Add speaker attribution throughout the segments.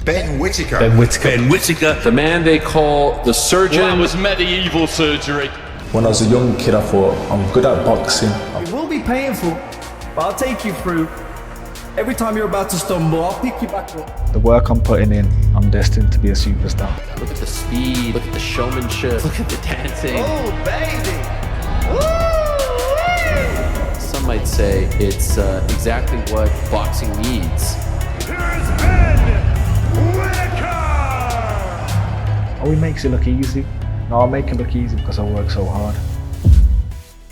Speaker 1: Ben Whittaker.
Speaker 2: Ben Whittaker.
Speaker 3: Ben Whittaker.
Speaker 4: The man they call the surgeon.
Speaker 5: Well, that was medieval surgery.
Speaker 2: When I was a young kid, I thought, I'm good at boxing.
Speaker 6: It will be painful, but I'll take you through. Every time you're about to stumble, I'll pick you back up.
Speaker 2: The work I'm putting in, I'm destined to be a superstar.
Speaker 4: Look at the speed, look at the showmanship, look at the dancing.
Speaker 6: Oh, baby! Woo!
Speaker 4: Some might say it's exactly what boxing needs.
Speaker 5: Here's Ben Whittaker!
Speaker 2: Oh, he makes it look easy. No, I make it look easy because I work so hard.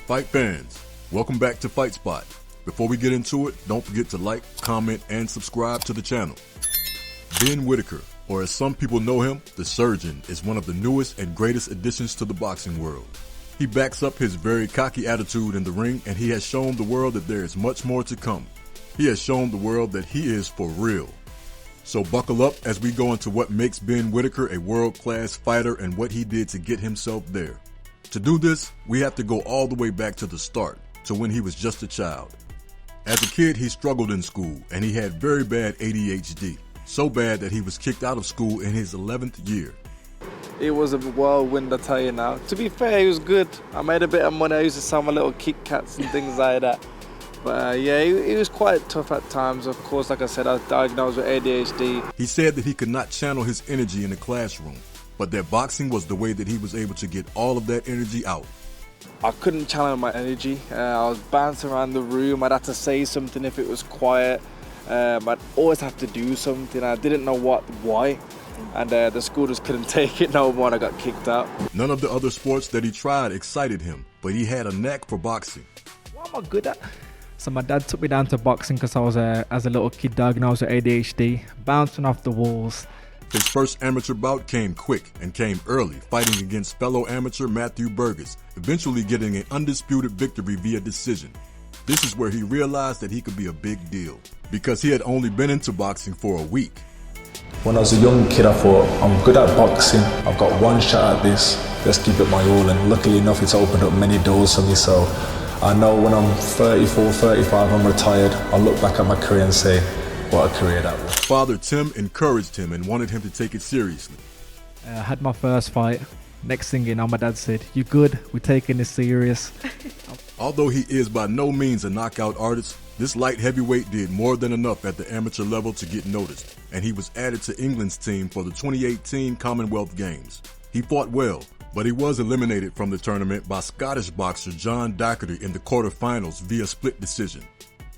Speaker 7: Fight fans, welcome back to Fight Spot. Before we get into it, don't forget to like, comment, and subscribe to the channel. Ben Whittaker, or as some people know him, the Surgeon, is one of the newest and greatest additions to the boxing world. He backs up his very cocky attitude in the ring, and he has shown the world that there is much more to come. He has shown the world that he is for real. So buckle up as we go into what makes Ben Whittaker a world-class fighter and what he did to get himself there. To do this, we have to go all the way back to the start, to when he was just a child. As a kid, he struggled in school, and he had very bad ADHD, so bad that he was kicked out of school in his 11th year.
Speaker 8: It was a whirlwind, I tell you now. To be fair, he was good. I made a bit of money. I used to sell my little Kit Kats and things like that. But yeah, he was quite tough at times. Of course, like I said, I was diagnosed with ADHD.
Speaker 7: He said that he could not channel his energy in the classroom, but that boxing was the way that he was able to get all of that energy out.
Speaker 8: I couldn't channel my energy. I was bouncing around the room. I'd have to say something if it was quiet. I'd always have to do something. I didn't know why. And the school just couldn't take it no more and I got kicked out.
Speaker 7: None of the other sports that he tried excited him, but he had a knack for boxing.
Speaker 9: What am I good at? So my dad took me down to boxing because I was, as a little kid, diagnosed with ADHD, bouncing off the walls.
Speaker 7: His first amateur bout came quick and came early, fighting against fellow amateur Matthew Burgess, eventually getting an undisputed victory via decision. This is where he realized that he could be a big deal, because he had only been into boxing for a week.
Speaker 2: When I was a young kid, I thought, I'm good at boxing. I've got one shot at this. Let's give it my all. And luckily enough, it's opened up many doors for me. So I know when I'm 34, 35, I'm retired, I'll look back at my career and say, what a career that was.
Speaker 7: Father Tim encouraged him and wanted him to take it seriously.
Speaker 9: I had my first fight. Next thing you know, my dad said, "You good? We're taking this serious."
Speaker 7: Although he is by no means a knockout artist, this light heavyweight did more than enough at the amateur level to get noticed, and he was added to England's team for the 2018 Commonwealth Games. He fought well, but he was eliminated from the tournament by Scottish boxer John Doherty in the quarterfinals via split decision.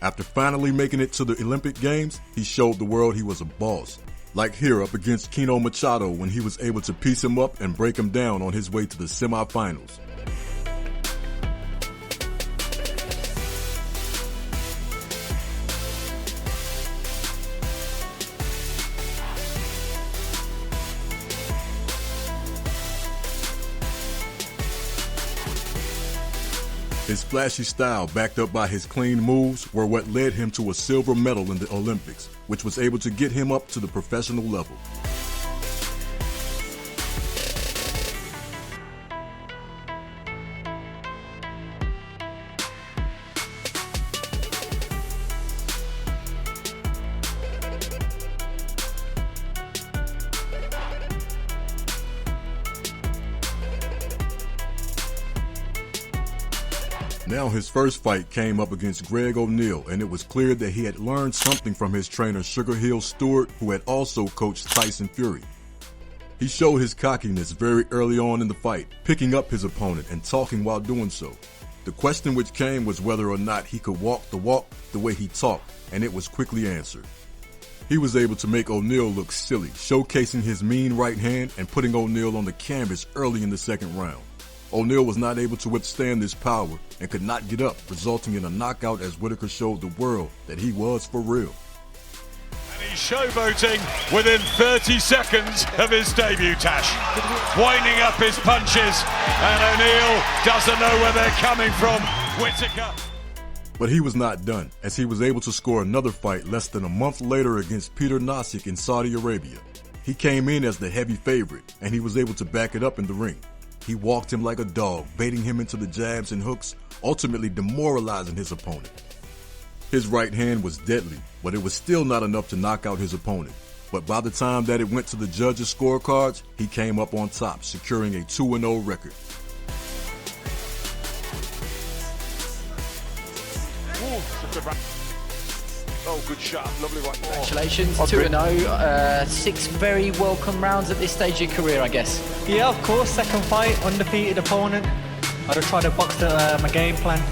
Speaker 7: After finally making it to the Olympic Games, he showed the world he was a boss. Like here up against Kino Machado when he was able to piece him up and break him down on his way to the semifinals. His flashy style, backed up by his clean moves, were what led him to a silver medal in the Olympics, which was able to get him up to the professional level. Now his first fight came up against Greg O'Neill, and it was clear that he had learned something from his trainer Sugar Hill Stewart, who had also coached Tyson Fury. He showed his cockiness very early on in the fight, picking up his opponent and talking while doing so. The question which came was whether or not he could walk the way he talked, and it was quickly answered. He was able to make O'Neill look silly, showcasing his mean right hand and putting O'Neill on the canvas early in the second round. O'Neill was not able to withstand this power and could not get up, resulting in a knockout as Whittaker showed the world that he was for real.
Speaker 5: And he's showboating within 30 seconds of his debut, Tash. Winding up his punches, and O'Neill doesn't know where they're coming from. Whittaker.
Speaker 7: But he was not done, as he was able to score another fight less than a month later against Peter Nasik in Saudi Arabia. He came in as the heavy favorite, and he was able to back it up in the ring. He walked him like a dog, baiting him into the jabs and hooks, ultimately demoralizing his opponent. His right hand was deadly, but it was still not enough to knock out his opponent. But by the time that it went to the judges' scorecards, he came up on top, securing a 2-0 record.
Speaker 5: Oh, good shot. Lovely right there.
Speaker 4: Congratulations, 2-0. 6 very welcome rounds at this stage of your career, I guess.
Speaker 9: Yeah, of course. Second fight, undefeated opponent. I'd have tried to box my game plan.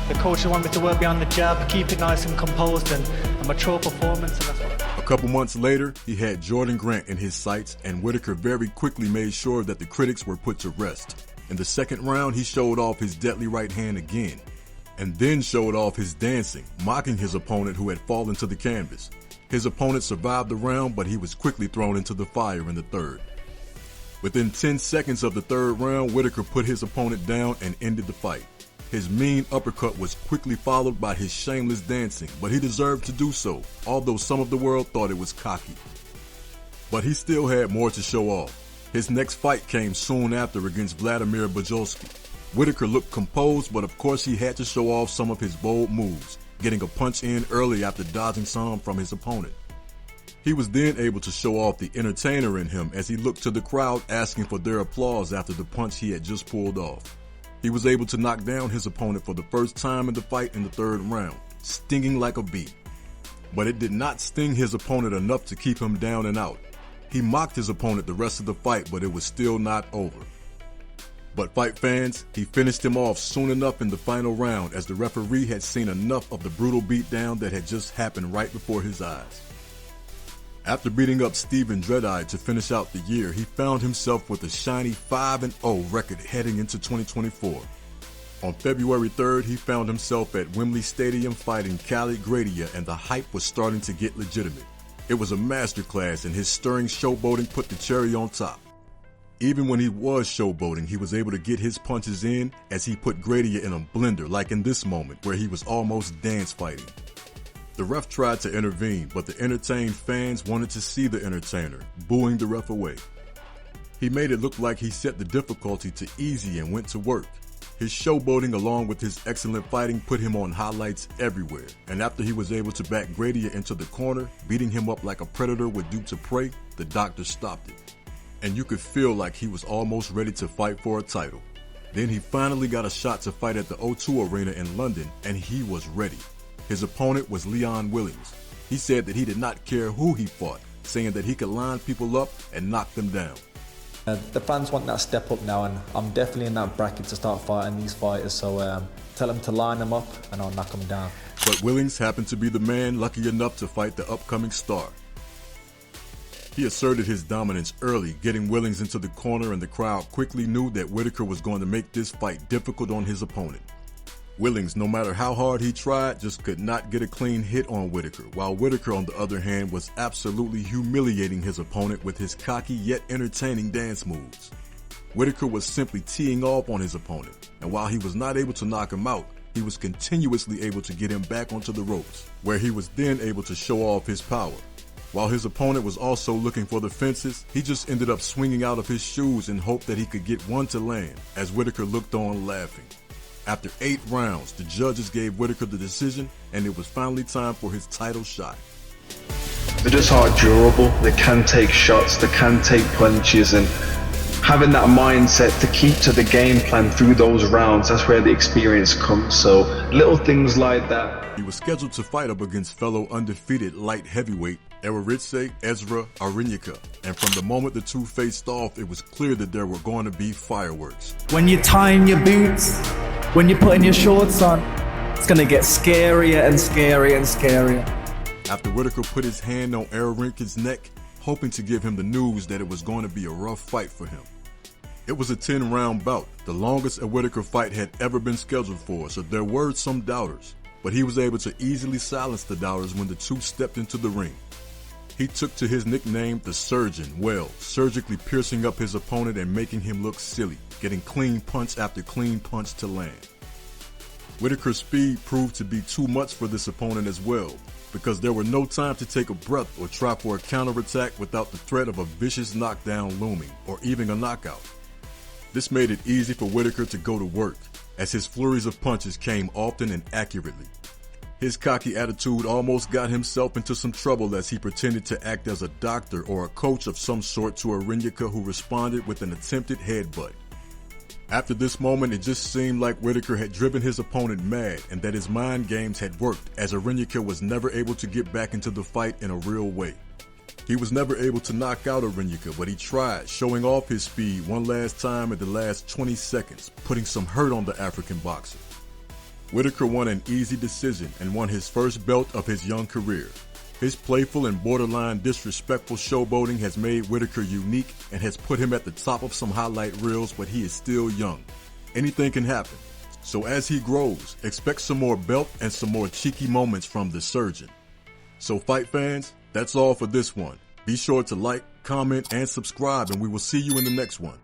Speaker 9: The coaches want me to work beyond the jab, keep it nice and composed, and a mature performance. And that's what.
Speaker 7: A couple months later, he had Jordan Grant in his sights, and Whittaker very quickly made sure that the critics were put to rest. In the second round, he showed off his deadly right hand again, and then showed off his dancing, mocking his opponent who had fallen to the canvas. His opponent survived the round, but he was quickly thrown into the fire in the third. Within 10 seconds of the third round, Whittaker put his opponent down and ended the fight. His mean uppercut was quickly followed by his shameless dancing, but he deserved to do so, although some of the world thought it was cocky. But he still had more to show off. His next fight came soon after against Vladimir Bajolski. Whittaker looked composed, but of course he had to show off some of his bold moves, getting a punch in early after dodging some from his opponent. He was then able to show off the entertainer in him as he looked to the crowd asking for their applause after the punch he had just pulled off. He was able to knock down his opponent for the first time in the fight in the third round, stinging like a bee. But it did not sting his opponent enough to keep him down and out. He mocked his opponent the rest of the fight, but it was still not over. But fight fans, he finished him off soon enough in the final round as the referee had seen enough of the brutal beatdown that had just happened right before his eyes. After beating up Steven Dreadeye to finish out the year, he found himself with a shiny 5-0 record heading into 2024. On February 3rd, he found himself at Wembley Stadium fighting Khalid Gradia, and the hype was starting to get legitimate. It was a masterclass, and his stirring showboating put the cherry on top. Even when he was showboating, he was able to get his punches in as he put Gradia in a blender, like in this moment where he was almost dance fighting. The ref tried to intervene, but the entertained fans wanted to see the entertainer, booing the ref away. He made it look like he set the difficulty to easy and went to work. His showboating along with his excellent fighting put him on highlights everywhere, and after he was able to back Gradia into the corner, beating him up like a predator would do to prey, the doctor stopped it. And you could feel like he was almost ready to fight for a title. Then he finally got a shot to fight at the O2 Arena in London, and he was ready. His opponent was Leon Williams. He said that he did not care who he fought, saying that he could line people up and knock them down.
Speaker 2: The fans want that step up now, and I'm definitely in that bracket to start fighting these fighters, so tell them to line them up and I'll knock them down.
Speaker 7: But Williams happened to be the man lucky enough to fight the upcoming star. He asserted his dominance early, getting Williams into the corner, and the crowd quickly knew that Whittaker was going to make this fight difficult on his opponent. Williams, no matter how hard he tried, just could not get a clean hit on Whittaker, while Whittaker, on the other hand, was absolutely humiliating his opponent with his cocky yet entertaining dance moves. Whittaker was simply teeing off on his opponent, and while he was not able to knock him out, he was continuously able to get him back onto the ropes, where he was then able to show off his power. While his opponent was also looking for the fences, he just ended up swinging out of his shoes in hope that he could get one to land, as Whittaker looked on laughing. After 8 rounds, the judges gave Whittaker the decision, and it was finally time for his title shot.
Speaker 1: They just aren't durable. They can take shots, they can take punches, and having that mindset to keep to the game plan through those rounds, that's where the experience comes. So little things like that.
Speaker 7: He was scheduled to fight up against fellow undefeated light heavyweight Ewaritse Ezra Arinyika, and from the moment the two faced off, it was clear that there were going to be fireworks.
Speaker 6: When you tying your boots, when you're putting your shorts on, it's going to get scarier and scarier and scarier.
Speaker 7: After Whittaker put his hand on Arinyika's neck, hoping to give him the news that it was going to be a rough fight for him. It was a 10-round bout, the longest a Whittaker fight had ever been scheduled for, so there were some doubters, but he was able to easily silence the doubters when the two stepped into the ring. He took to his nickname, the Surgeon, well, surgically piercing up his opponent and making him look silly, getting clean punch after clean punch to land. Whittaker's speed proved to be too much for this opponent as well, because there were no time to take a breath or try for a counterattack without the threat of a vicious knockdown looming, or even a knockout. This made it easy for Whittaker to go to work, as his flurries of punches came often and accurately. His cocky attitude almost got himself into some trouble as he pretended to act as a doctor or a coach of some sort to Wembley, who responded with an attempted headbutt. After this moment, it just seemed like Whittaker had driven his opponent mad and that his mind games had worked, as Wembley was never able to get back into the fight in a real way. He was never able to knock out Wembley, but he tried, showing off his speed one last time at the last 20 seconds, putting some hurt on the African boxer. Whittaker won an easy decision and won his first belt of his young career. His playful and borderline disrespectful showboating has made Whittaker unique and has put him at the top of some highlight reels, but he is still young. Anything can happen. So as he grows, expect some more belt and some more cheeky moments from the surgeon. So fight fans, that's all for this one. Be sure to like, comment, and subscribe, and we will see you in the next one.